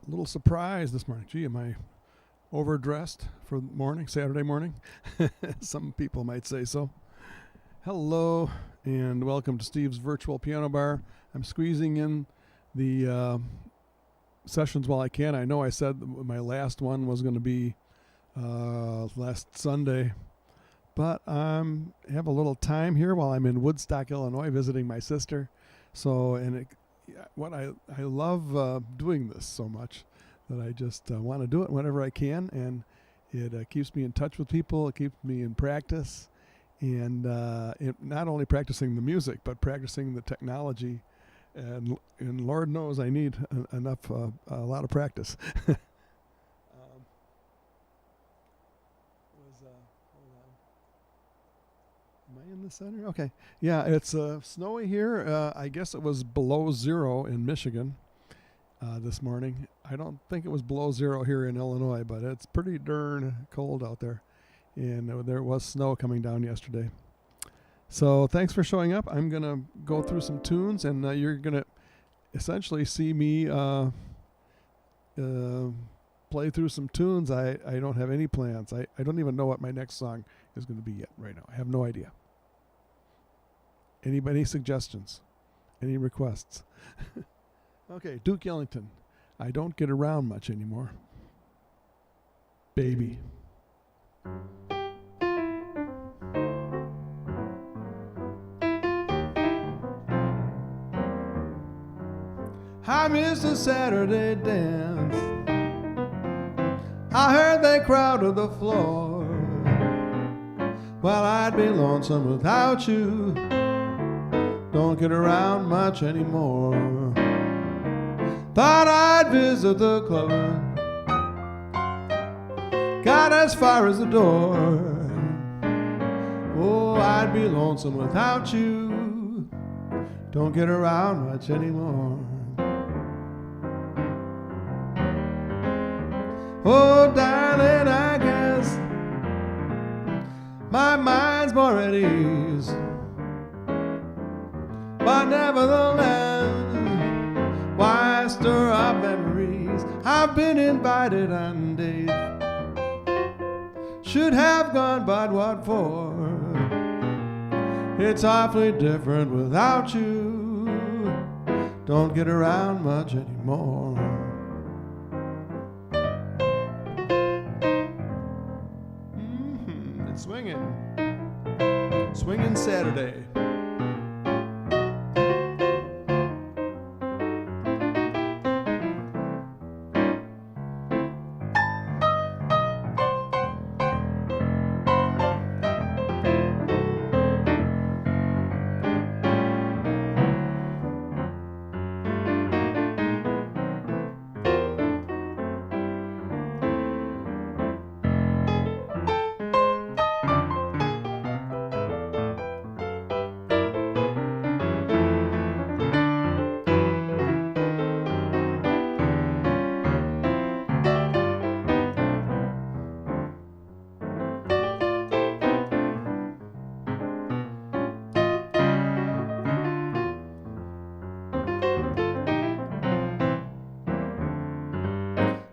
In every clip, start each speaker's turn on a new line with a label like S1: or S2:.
S1: A little surprise this morning. Gee, am I overdressed for morning, Saturday morning? Some people might say so. Hello, and welcome to Steve's Virtual Piano Bar. I'm squeezing in the sessions while I can. I know I said my last one was going to be last Sunday, but I have a little time here while I'm in Woodstock, Illinois, visiting my sister. So, I love doing this so much that I just want to do it whenever I can, and it keeps me in touch with people. It keeps me in practice, and not only practicing the music, but practicing the technology. And Lord knows I need a lot of practice. Am I in the center? Okay. Yeah, it's snowy here. I guess it was below zero in Michigan this morning. I don't think it was below zero here in Illinois, but it's pretty darn cold out there. And there was snow coming down yesterday. So thanks for showing up. I'm going to go through some tunes, and you're going to essentially see me play through some tunes. I don't have any plans. I don't even know what my next song is going to be yet right now. I have no idea. Any suggestions? Any requests? Okay, Duke Ellington. I don't get around much anymore. Baby. I missed a Saturday dance. I heard they crowded the floor. Well, I'd be lonesome without you. Don't get around much anymore. Thought I'd visit the club. Got as far as the door. Oh, I'd be lonesome without you. Don't get around much anymore. Oh, darling, I guess my mind's more at ease. But nevertheless, why stir up memories? I've been invited on dates. Should have gone, but what for? It's awfully different without you. Don't get around much anymore. It's swinging Saturday.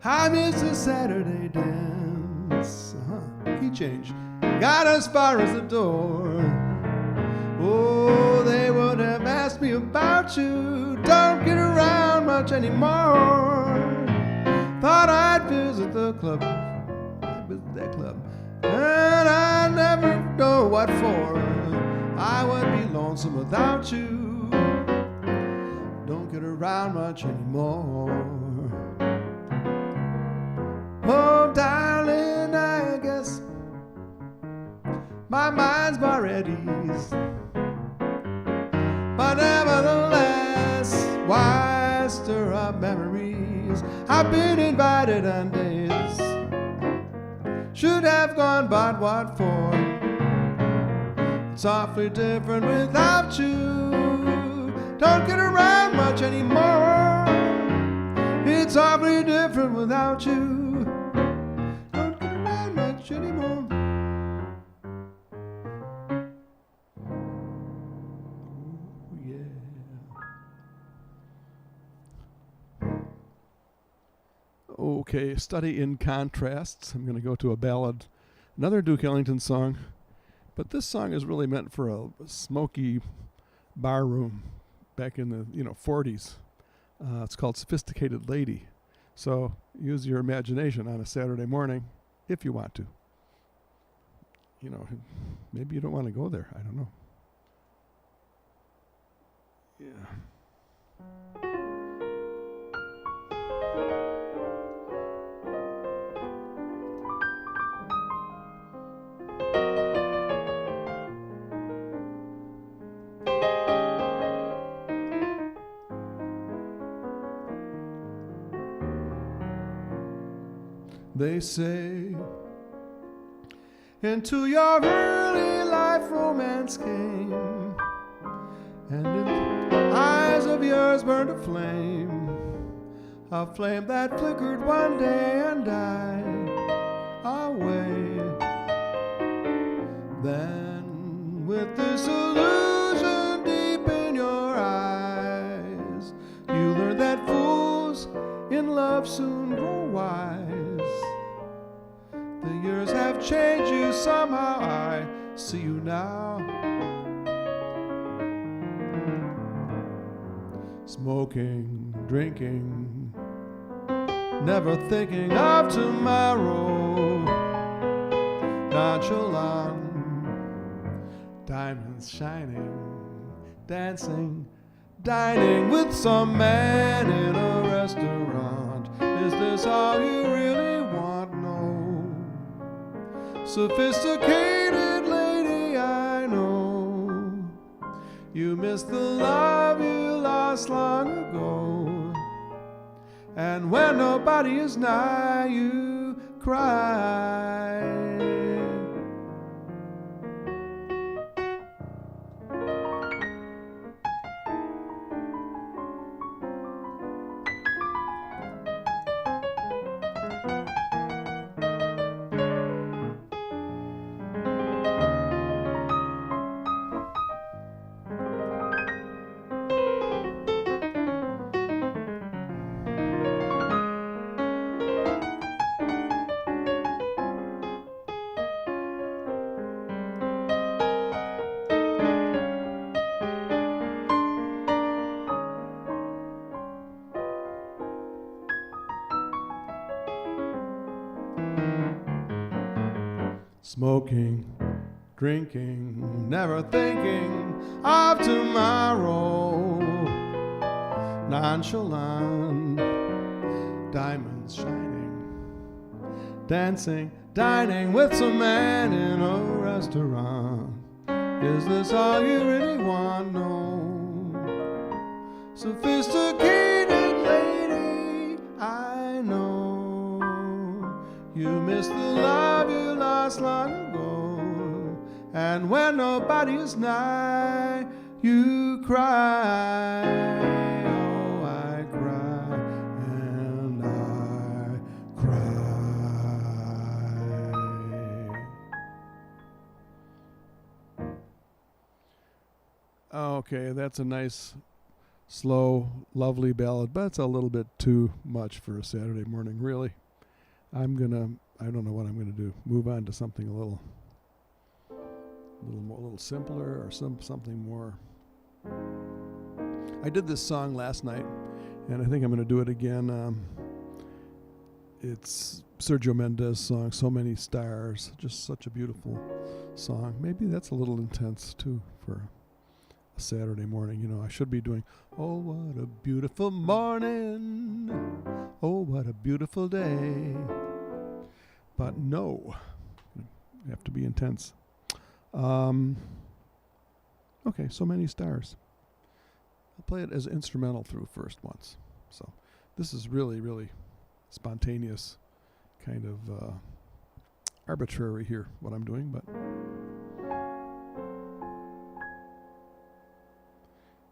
S1: I miss a Saturday dance. Key change. Got as far as the door. Oh, they would have asked me about you. Don't get around much anymore. Thought I'd visit the club. I'd visit that club. And I never know what for. I would be lonesome without you. Don't get around much anymore. Oh, darling, I guess my mind's more at ease. But nevertheless, why stir up memories? I've been invited on dates. Should have gone, but what for? It's awfully different without you. Don't get around much anymore. It's awfully different without you. Anymore. Oh, yeah. Okay, study in contrasts. I'm going to go to a ballad, another Duke Ellington song, but this song is really meant for a smoky bar room back in the 40s. It's called Sophisticated Lady. So use your imagination on a Saturday morning if you want to. Maybe you don't want to go there. I don't know. Yeah. They say into your early life romance came, and in the eyes of yours burned a flame that flickered one day and died away. Then with this illusion deep in your eyes, you learned that fools in love soon grow wise. The years have changed you somehow, I see you now. Smoking, drinking, never thinking of tomorrow. Nonchalant, diamonds shining, dancing, dining with some man in a restaurant. Is this all you really want? No. Sophisticated lady, I know you miss the love you lost long ago, and when nobody is nigh, you cry. Smoking, drinking, never thinking of tomorrow. Nonchalant, diamonds shining, dancing, dining with some man in a restaurant. Is this all you really want? No. Sophisticated lady, I know you miss the love you lost long ago, and when nobody is nigh, you cry. Oh, I cry, and I cry. Okay, that's a nice, slow, lovely ballad, but it's a little bit too much for a Saturday morning, really. I don't know what I'm gonna do. Move on to something a little simpler, or something more. I did this song last night, and I think I'm gonna do it again. It's Sergio Mendes' song, "So Many Stars." Just such a beautiful song. Maybe that's a little intense too for a Saturday morning. I should be doing, "Oh, what a beautiful morning. Oh, what a beautiful day." But no, you have to be intense. Okay, "So Many Stars." I'll play it as instrumental through first once. So this is really, really spontaneous, kind of arbitrary here, what I'm doing, but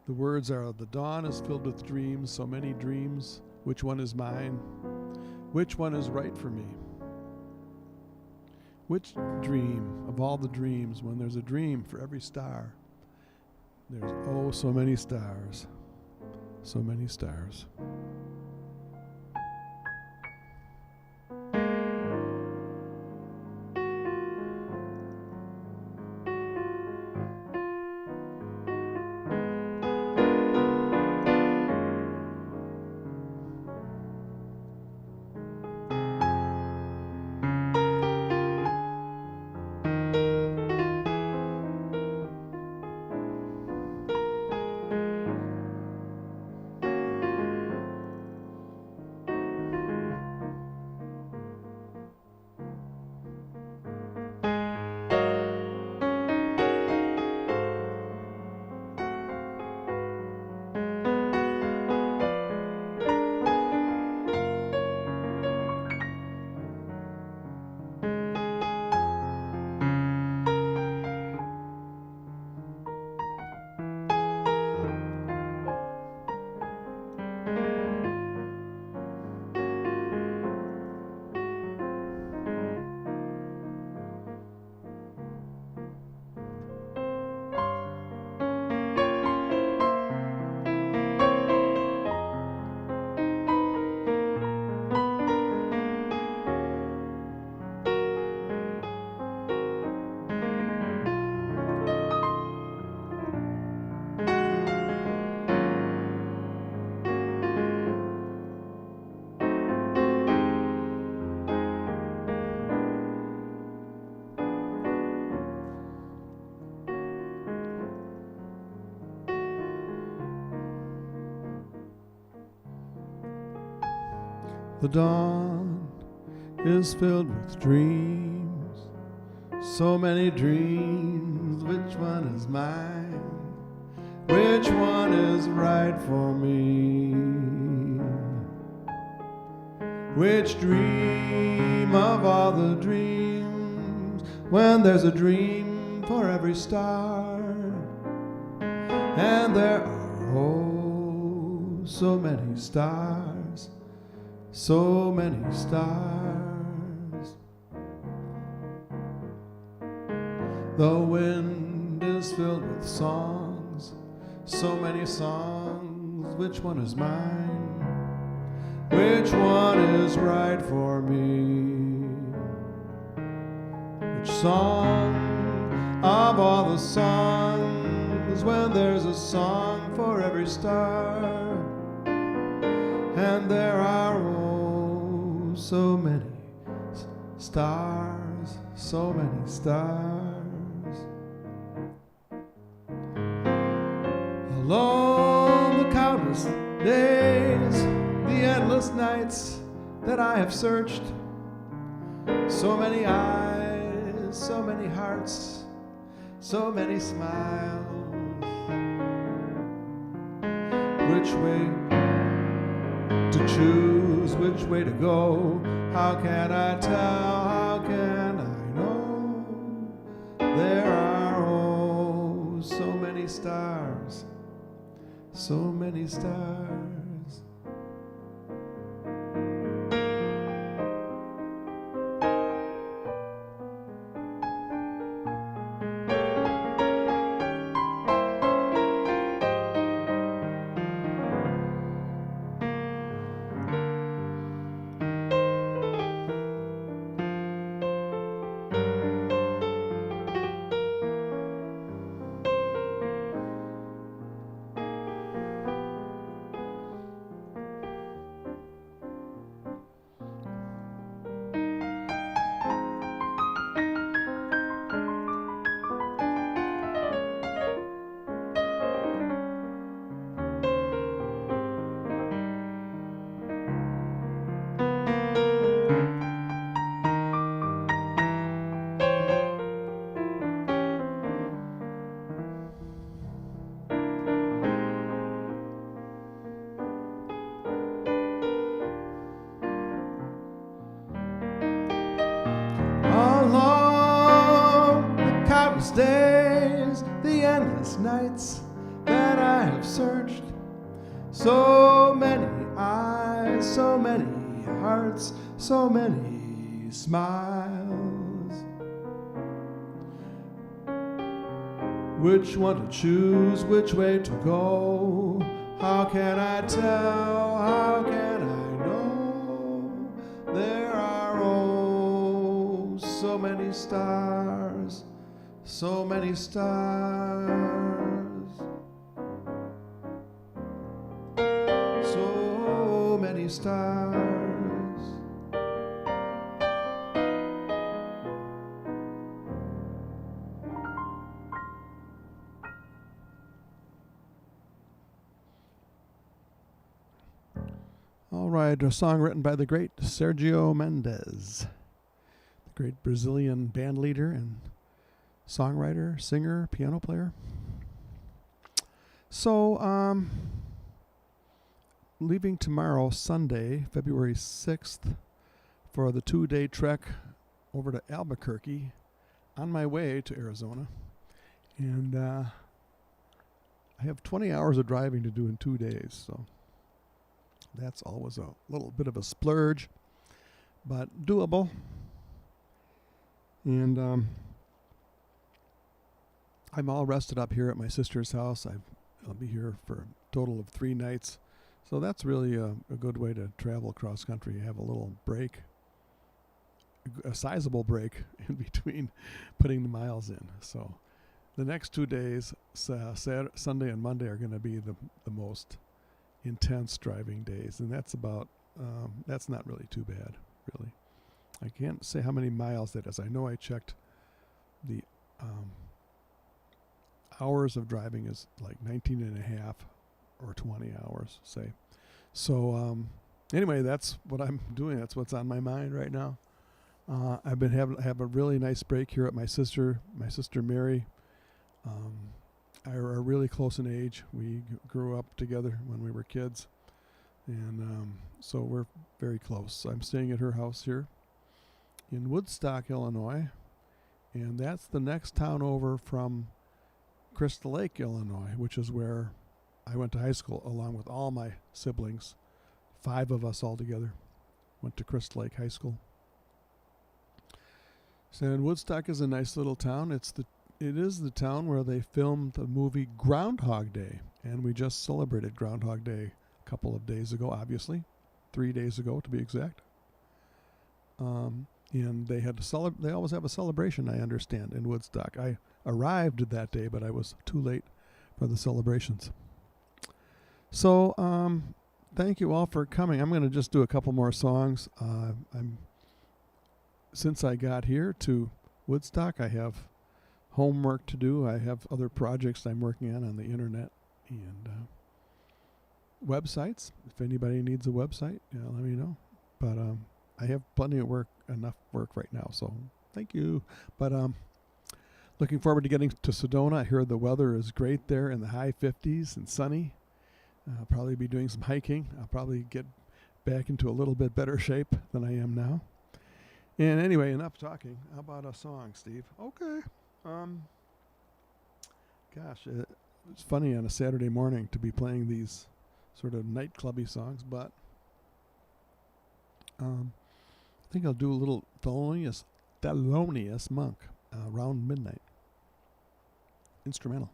S1: the words are, "The dawn is filled with dreams, so many dreams. Which one is mine? Which one is right for me? Which dream of all the dreams, when there's a dream for every star, there's oh so many stars, so many stars." The dawn is filled with dreams, so many dreams. Which one is mine? Which one is right for me? Which dream of all the dreams, when there's a dream for every star, and there are oh so many stars, so many stars. The wind is filled with songs, so many songs. Which one is mine? Which one is right for me? Which song of all the songs, when there's a song for every star, and there are oh so many stars, so many stars. Along the countless days, the endless nights that I have searched, so many eyes, so many hearts, so many smiles. Which way to choose, which way to go? How can I tell? How can I know? There are oh so many stars, so many stars. Along the countless days, the endless nights that I have searched, so many eyes, so many hearts, so many smiles. Which one to choose, which way to go? How can I tell? How can I know? There are oh so many stars, so many stars, so many stars. All right, a song written by the great Sergio Mendes, the great Brazilian band leader and songwriter, singer, piano player. So, leaving tomorrow, Sunday, February 6th, for the 2-day trek over to Albuquerque on my way to Arizona. And I have 20 hours of driving to do in 2 days, so that's always a little bit of a splurge, but doable. And I'm all rested up here at my sister's house. I'll be here for a total of 3 nights. So that's really a good way to travel cross country. You have a little break, a sizable break in between putting the miles in. So the next 2 days, Sunday and Monday, are going to be the most intense driving days. And that's not really too bad, really. I can't say how many miles that is. I know I checked the hours of driving is like 19 and a half or 20 hours, say. So Anyway, that's what I'm doing. That's what's on my mind right now. I've been have a really nice break here at my sister Mary. Are really close in age. We grew up together when we were kids, and so we're very close. I'm staying at her house here in Woodstock, Illinois, and that's the next town over from Crystal Lake, Illinois, which is where I went to high school along with all my siblings. 5 of us all together went to Crystal Lake High School. So Woodstock is a nice little town. It is the town where they filmed the movie Groundhog Day, and we just celebrated Groundhog Day a couple of days ago, obviously, 3 days ago to be exact. And they had they always have a celebration, I understand, in Woodstock. I arrived that day, but I was too late for the celebrations. So, thank you all for coming. I'm going to just do a couple more songs. Since I got here to Woodstock, I have homework to do. I have other projects I'm working on the internet and websites. If anybody needs a website, let me know. But I have plenty of work, enough work right now. So thank you. But looking forward to getting to Sedona. I hear the weather is great there in the high 50s and sunny. I'll probably be doing some hiking. I'll probably get back into a little bit better shape than I am now. And anyway, enough talking. How about a song, Steve? Okay. Gosh, it's funny on a Saturday morning to be playing these sort of nightclubby songs, but I think I'll do a little Thelonious Monk, Around Midnight. Instrumental.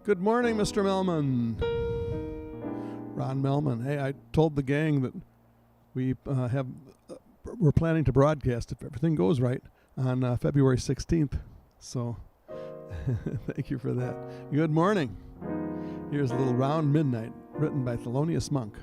S1: Good morning, Mr. Melman. Ron Melman. Hey, I told the gang that we're planning to broadcast, if everything goes right, on February 16th. So thank you for that. Good morning. Here's a little Round Midnight, written by Thelonious Monk.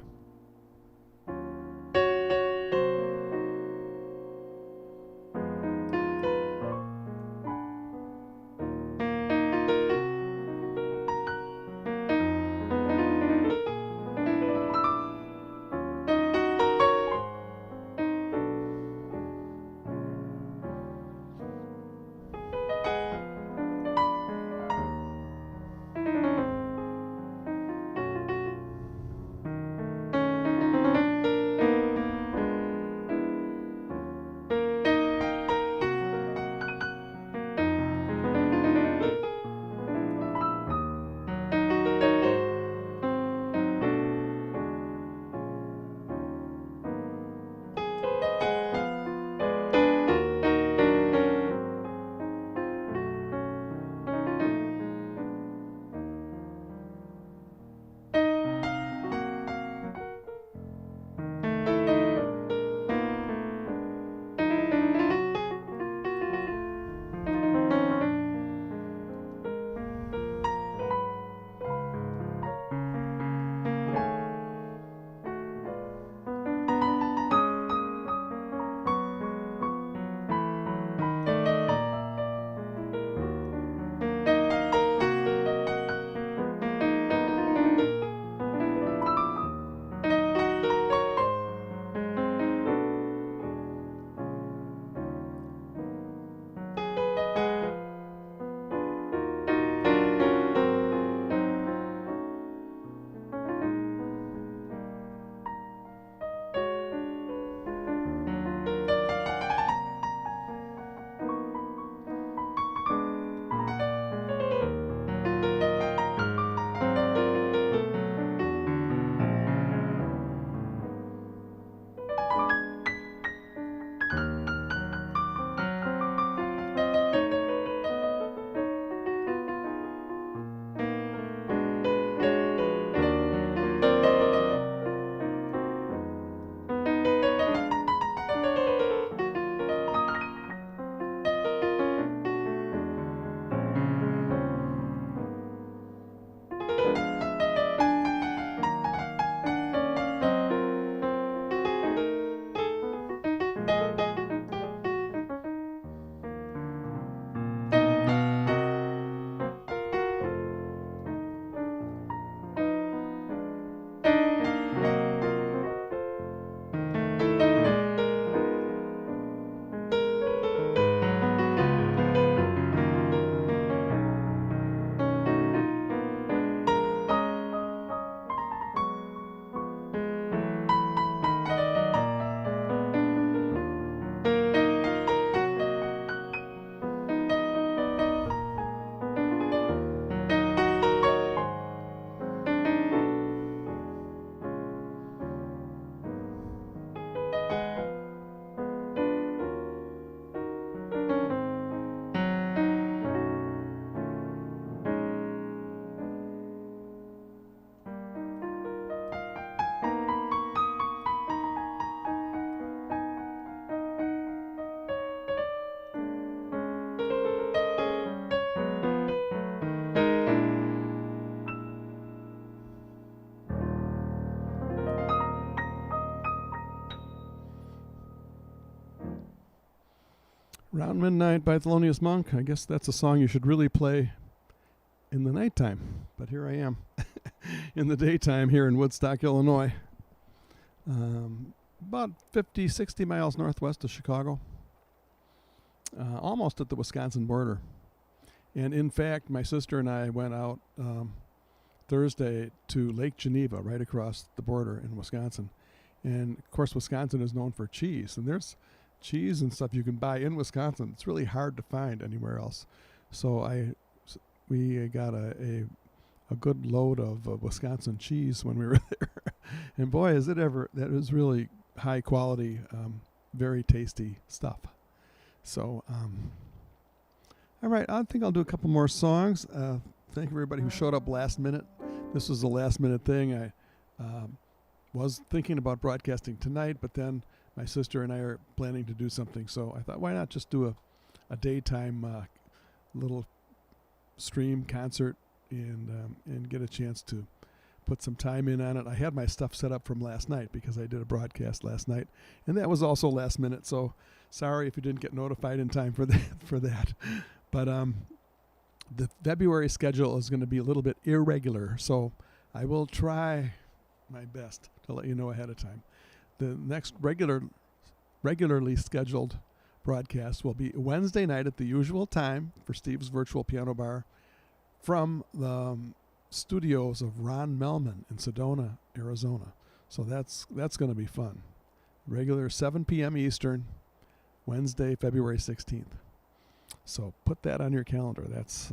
S1: Around Midnight by Thelonious Monk. I guess that's a song you should really play in the nighttime. But here I am in the daytime here in Woodstock, Illinois. About 50, 60 miles northwest of Chicago. Almost at the Wisconsin border. And in fact, my sister and I went out Thursday to Lake Geneva, right across the border in Wisconsin. And of course, Wisconsin is known for cheese. And there's cheese and stuff you can buy in Wisconsin. It's really hard to find anywhere else. So we got a good load of Wisconsin cheese when we were there. And boy, is it ever, that is really high quality, very tasty stuff. So, all right, I think I'll do a couple more songs. Thank you everybody who showed up last minute. This was a last minute thing. I was thinking about broadcasting tonight, but then my sister and I are planning to do something. So I thought, why not just do a daytime little stream concert and get a chance to put some time in on it. I had my stuff set up from last night because I did a broadcast last night, and that was also last minute. So sorry if you didn't get notified in time for that. But the February schedule is going to be a little bit irregular, so I will try my best to let you know ahead of time. The next regularly scheduled broadcast will be Wednesday night at the usual time for Steve's Virtual Piano Bar from the studios of Ron Melman in Sedona, Arizona. So that's going to be fun. Regular 7 p.m. Eastern, Wednesday, February 16th. So put that on your calendar. That's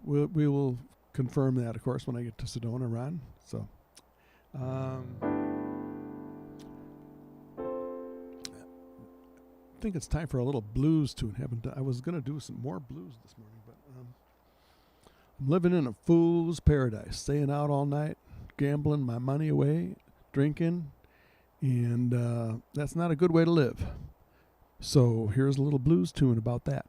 S1: we will confirm that, of course, when I get to Sedona, Ron. So I think it's time for a little blues tune. I was going to do some more blues this morning, but I'm living in a fool's paradise, staying out all night, gambling my money away, drinking, and that's not a good way to live. So here's a little blues tune about that.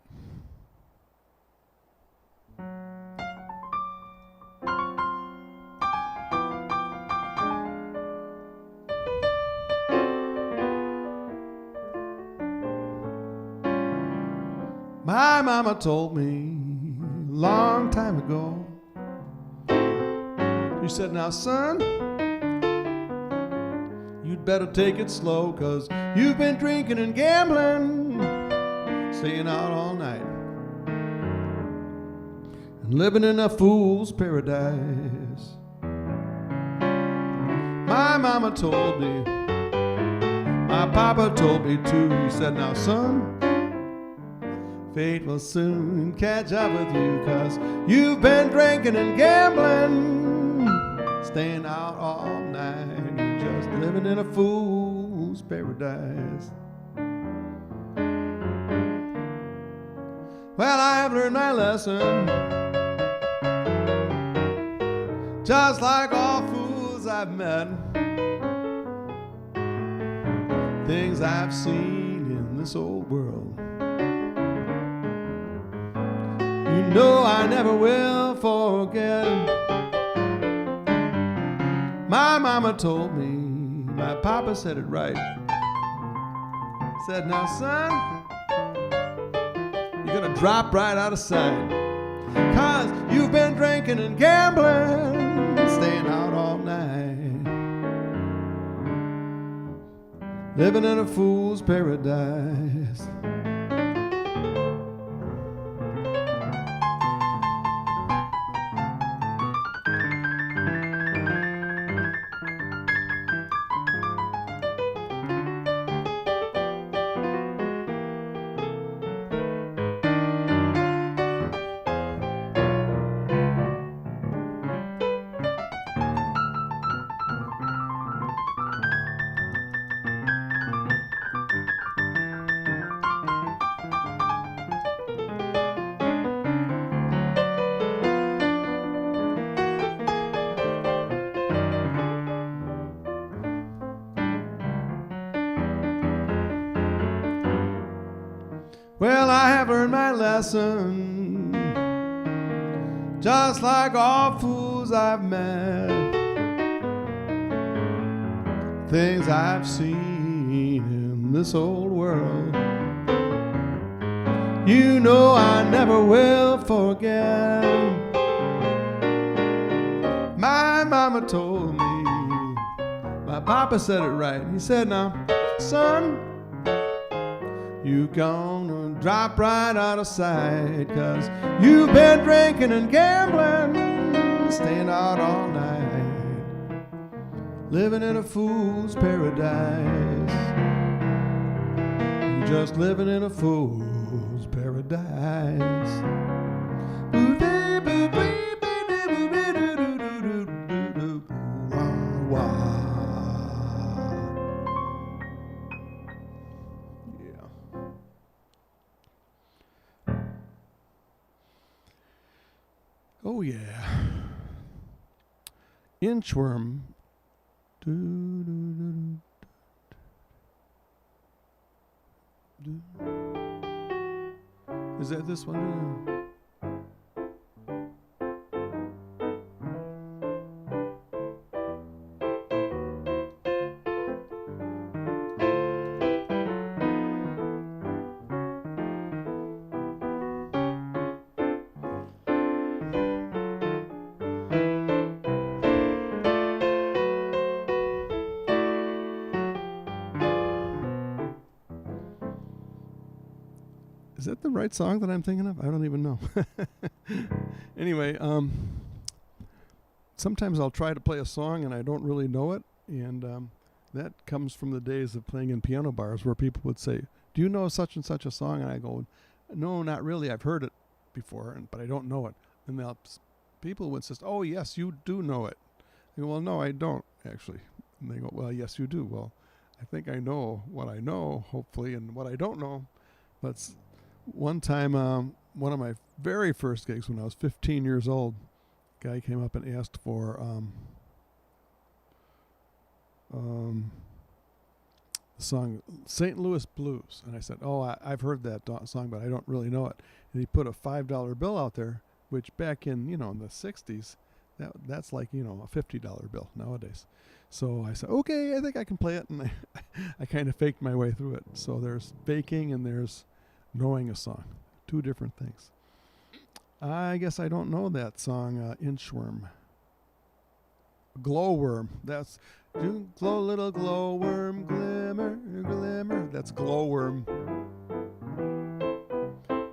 S1: My mama told me a long time ago, she said, now son, you'd better take it slow, 'cause you've been drinking and gambling, staying out all night, and living in a fool's paradise. My mama told me, my papa told me too. He said, now son, fate will soon catch up with you, 'cause you've been drinking and gambling, staying out all night, and just living in a fool's paradise. Well, I have learned my lesson, just like all fools I've met, things I've seen in this old world. You know I never will forget. My mama told me, my papa said it right. Said, now son, you're gonna drop right out of sight, 'cause you've been drinking and gambling, staying out all night, living in a fool's paradise. Well, I have learned my lesson, just like all fools I've met, things I've seen in this old world. you know I never will forget. My mama told me, my papa said it right. He said, now, son, you gonna drop right out of sight, 'cause you've been drinking and gambling, staying out all night, living in a fool's paradise. You're just living in a fool's paradise. Oh yeah. Inchworm. Is that this one? Is that the right song that I'm thinking of? I don't even know. Anyway, sometimes I'll try to play a song and I don't really know it, and that comes from the days of playing in piano bars where people would say, do you know such and such a song? And I go, no, not really. I've heard it before, but I don't know it. And people would insist, oh, yes, you do know it. I go, well, no, I don't, actually. And they go, well, yes, you do. Well, I think I know what I know, hopefully, and what I don't know. But one time, one of my very first gigs when I was 15 years old, a guy came up and asked for the song St. Louis Blues. And I said, oh, I've heard that song, but I don't really know it. And he put a $5 bill out there, which back in, in the 60s, that's like, a $50 bill nowadays. So I said, okay, I think I can play it. And I kind of faked my way through it. So there's faking and there's knowing a song. Two different things. I guess I don't know that song, Inchworm. Glowworm. That's glow, little glowworm, glimmer, glimmer. That's glowworm.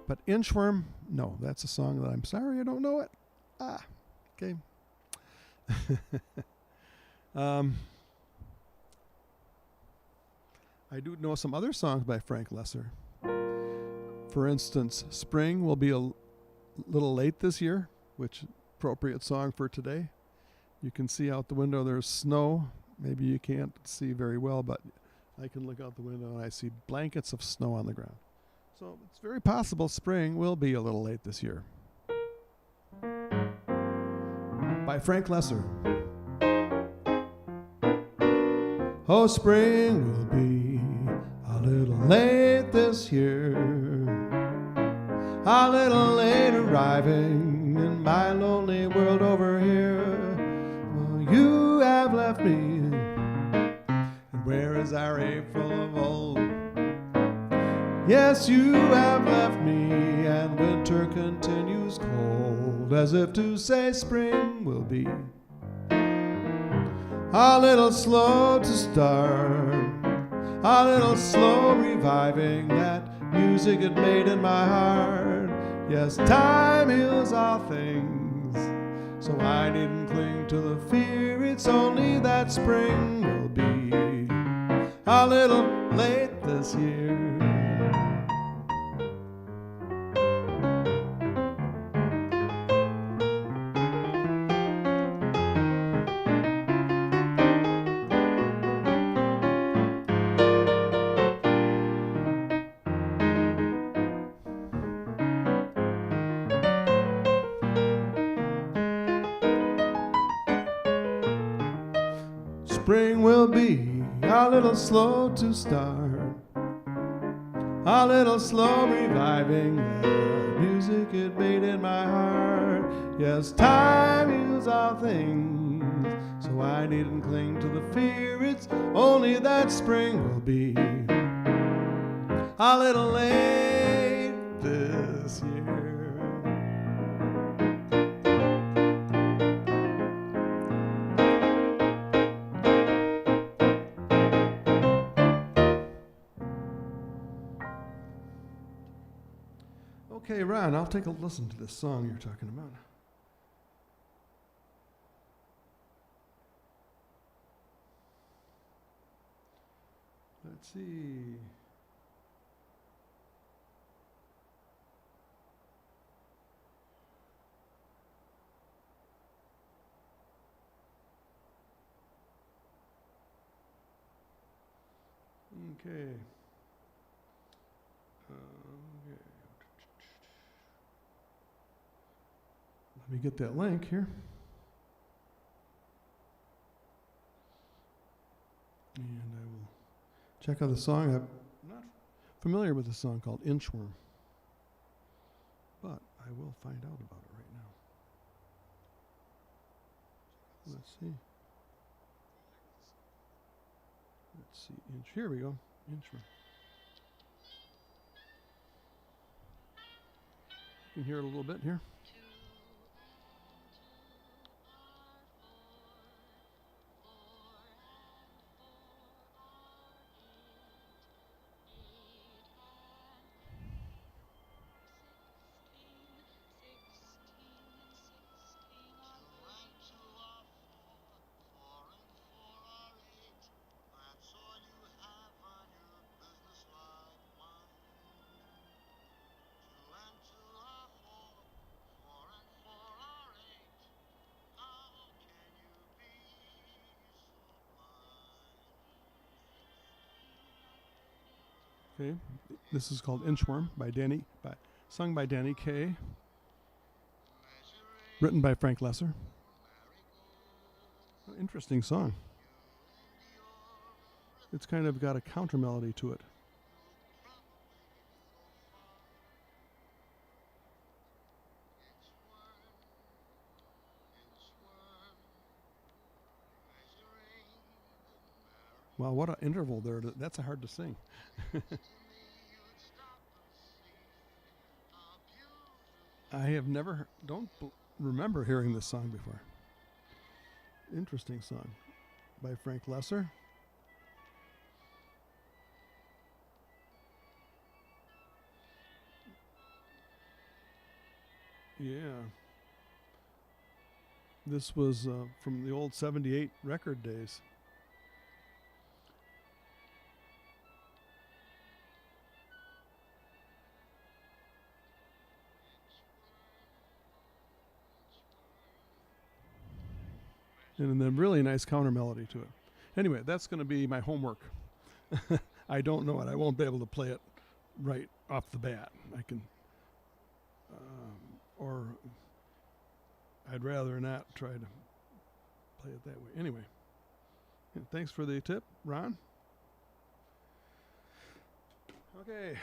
S1: But Inchworm, no, that's a song that I'm sorry I don't know it. Okay. I do know some other songs by Frank Lesser. For instance, Spring will be a little late this year, which appropriate song for today. You can see out the window there's snow. Maybe you can't see very well, but I can look out the window and I see blankets of snow on the ground. So it's very possible spring will be a little late this year. By Frank Lesser. Oh, spring will be a little late this year, a little late arriving in my lonely world over here. Well, you have left me, and where is our April of old? Yes, you have left me, and winter continues cold, as if to say spring will be a little slow to start, a little slow reviving that music it made in my heart. Yes, time heals all things, so I needn't cling to the fear. It's only that spring will be a little late this year. Spring will be a little slow to start, a little slow reviving the music it made in my heart. Yes, time heals all things, so I needn't cling to the fear. It's only that spring will be a little late this this year. Okay, Ron, I'll take a listen to this song you're talking about. Let's see. Okay. Let me get that link here. And I will check out the song. I'm not familiar with a song called Inchworm, but I will find out about it right now. Let's see. Let's see. Here we go. Inchworm. You can hear it a little bit here. Okay, this is called Inchworm sung by Danny Kaye, written by Frank Lesser. Interesting song. It's kind of got a counter melody to it. Wow, what an interval there. That's hard to sing. I have never, remember hearing this song before. Interesting song by Frank Lesser. Yeah. This was from the old 78 record days. And then really nice counter melody to it. Anyway, that's going to be my homework. I don't know it. I won't be able to play it right off the bat. I can, or I'd rather not try to play it that way. Anyway, thanks for the tip, Ron. Okay.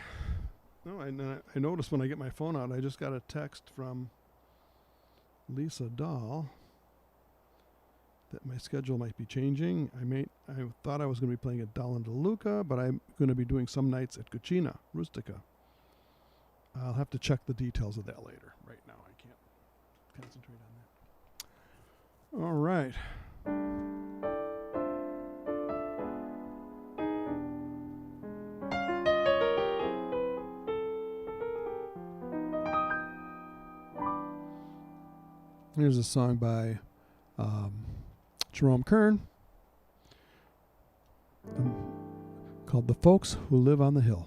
S1: No, I noticed when I get my phone out, I just got a text from Lisa Dahl that my schedule might be changing. I thought I was going to be playing at Dahl and DeLuca, but I'm going to be doing some nights at Cucina Rustica. I'll have to check the details of that later. Right now, I can't concentrate on that. All right. Here's a song by Jerome Kern called The Folks Who Live on the Hill.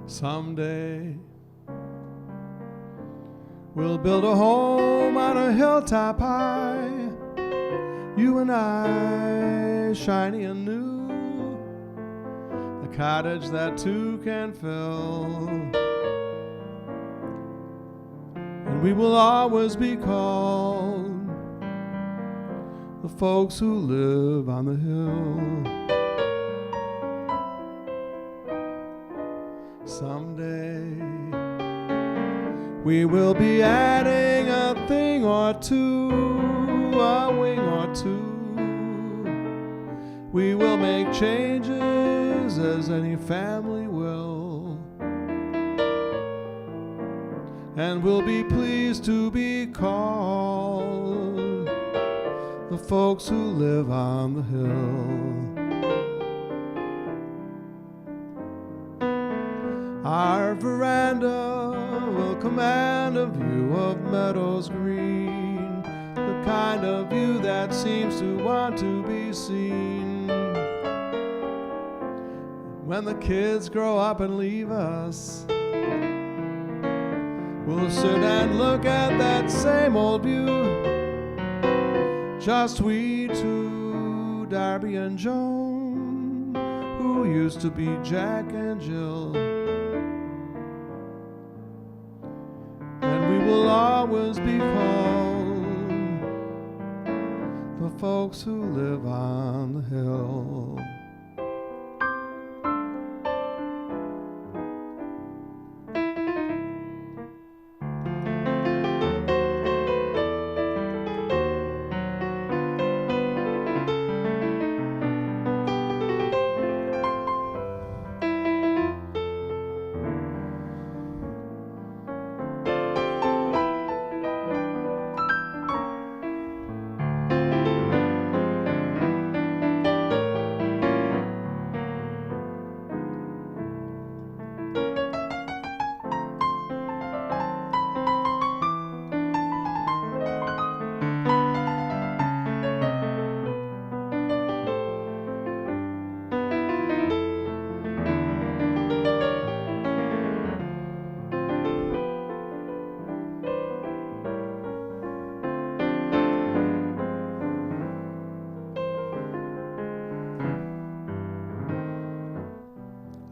S1: Someday we'll build a home on a hilltop high, you and I, shiny and new, a cottage that two can fill. We will always be called the folks who live on the hill. Someday we will be adding a thing or two, a wing or two. We will make changes as any family will, and we'll be pleased to be called the folks who live on the hill. Our veranda will command a view of meadows green, the kind of view that seems to want to be seen. When the kids grow up and leave us, we'll sit and look at that same old view, just we two, Darby and Joan, who used to be Jack and Jill. And we will always be called the folks who live on the hill.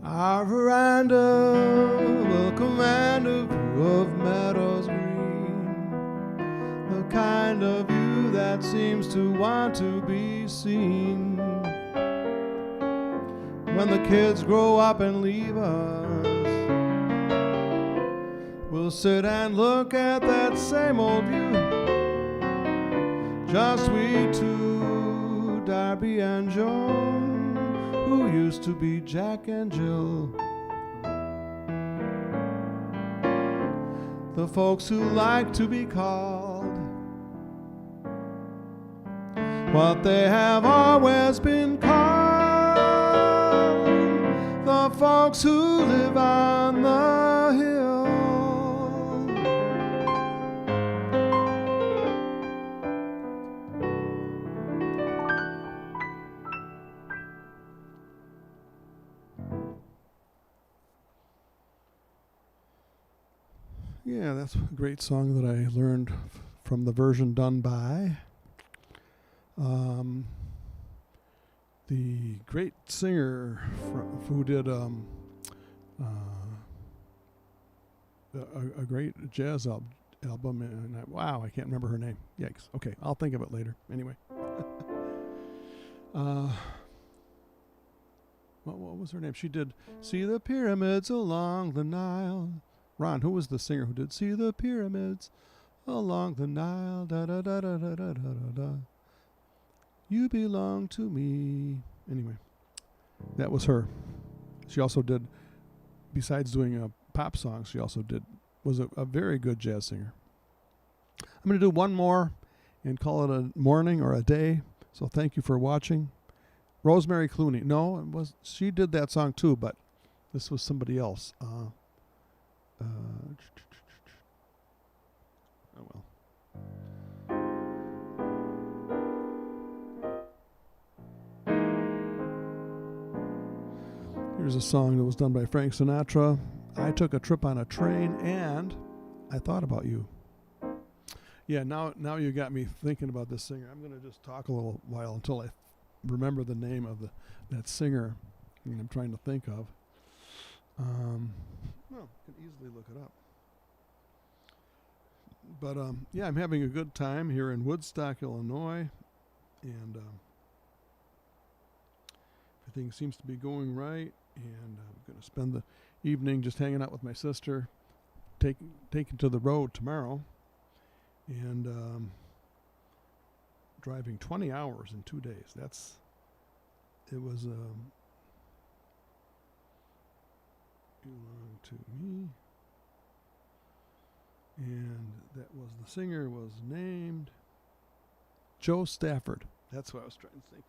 S1: Our veranda will command a view of meadows green, the kind of view that seems to want to be seen. When the kids grow up and leave us, we'll sit and look at that same old view, just we two, Darby and Joan, who used to be Jack and Jill. The folks who like to be called what they have always been called, the folks who live on the hill. Yeah, that's a great song that I learned from the version done by the great singer who did a great jazz album, and wow, I can't remember her name. Yikes. Okay, I'll think of it later. Anyway, what was her name? She did "See the Pyramids Along the Nile." Ron, who was the singer who did "See the Pyramids Along the Nile, da da da da da da da da, you belong to me"? Anyway, that was her. She also did, besides doing pop songs, she also was a very good jazz singer. I'm going to do one more and call it a morning or a day. So thank you for watching. Rosemary Clooney. No, she did that song too, but this was somebody else. Oh well. Here's a song that was done by Frank Sinatra. I took a trip on a train and I thought about you. Yeah, now you got me thinking about this singer. I'm going to just talk a little while until I remember the name of that singer I'm trying to think of. Well, you can easily look it up. But yeah, I'm having a good time here in Woodstock, Illinois, and everything seems to be going right. And I'm going to spend the evening just hanging out with my sister, taking to the road tomorrow, and driving 20 hours in 2 days. It was belong to me. And that was the singer was named Joe Stafford. That's what I was trying to think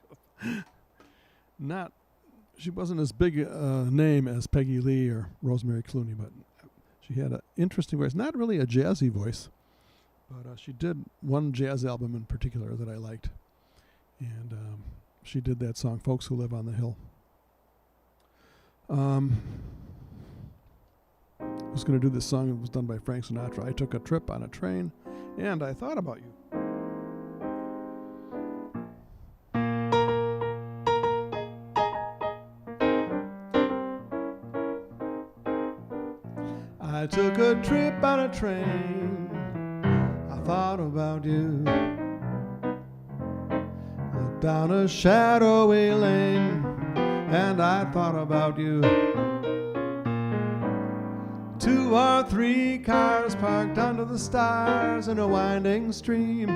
S1: of. She wasn't as big a name as Peggy Lee or Rosemary Clooney, but she had an interesting voice. Not really a jazzy voice, but she did one jazz album in particular that I liked. And she did that song, Folks Who Live on the Hill. I was going to do this song that was done by Frank Sinatra. I took a trip on a train, and I thought about you. I took a trip on a train. I thought about you. Looked down a shadowy lane, and I thought about you. 2 or 3 cars parked under the stars in a winding stream.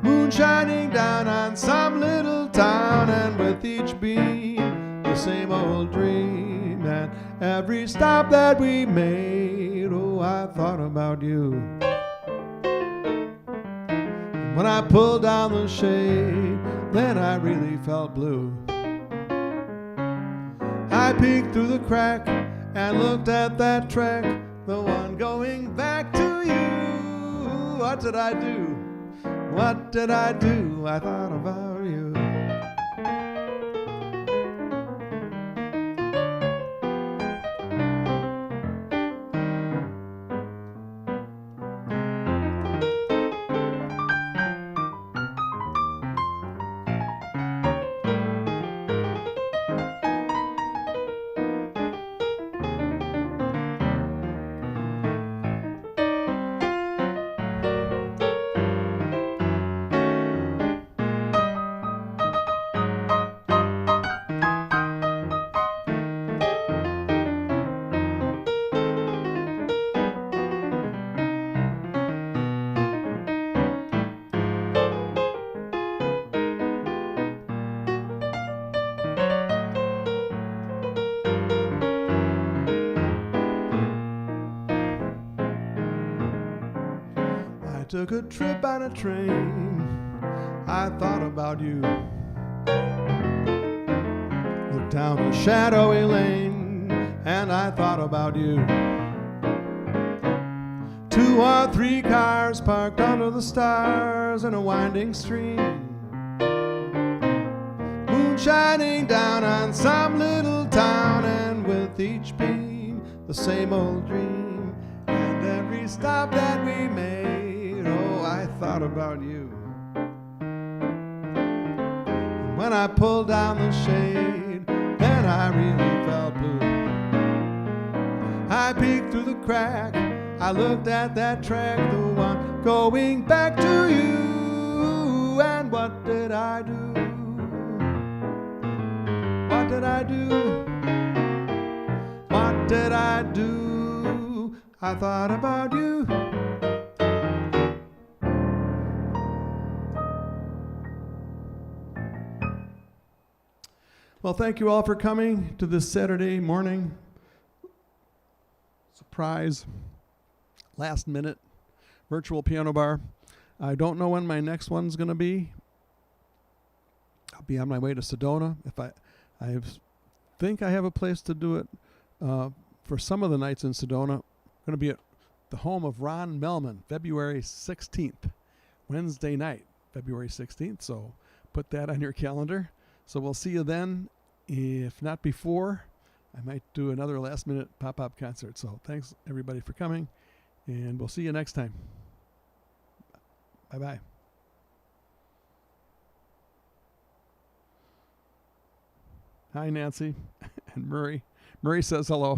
S1: Moon shining down on some little town, and with each beam the same old dream. And every stop that we made, oh, I thought about you. And when I pulled down the shade, then I really felt blue. I peeked through the crack and looked at that track, the one going back to you. What did I do? What did I do? I thought about you. Took a trip on a train. I thought about you. Looked down a shadowy lane, and I thought about you. 2 or 3 cars parked under the stars in a winding stream. Moon shining down on some little town, and with each beam the same old dream. And every stop that we made, oh, I thought about you. And when I pulled down the shade, then I really felt blue. I peeked through the crack, I looked at that track, the one going back to you. And what did I do? What did I do? What did I do? I thought about you. Well, thank you all for coming to this Saturday morning surprise, last minute virtual piano bar. I don't know when my next one's going to be. I'll be on my way to Sedona. If I think I have a place to do it for some of the nights in Sedona. I'm going to be at the home of Ron Melman, February 16th, Wednesday night, February 16th. So put that on your calendar. So we'll see you then. If not before, I might do another last-minute pop-up concert. So thanks, everybody, for coming, and we'll see you next time. Bye-bye. Hi, Nancy and Murray. Murray says hello.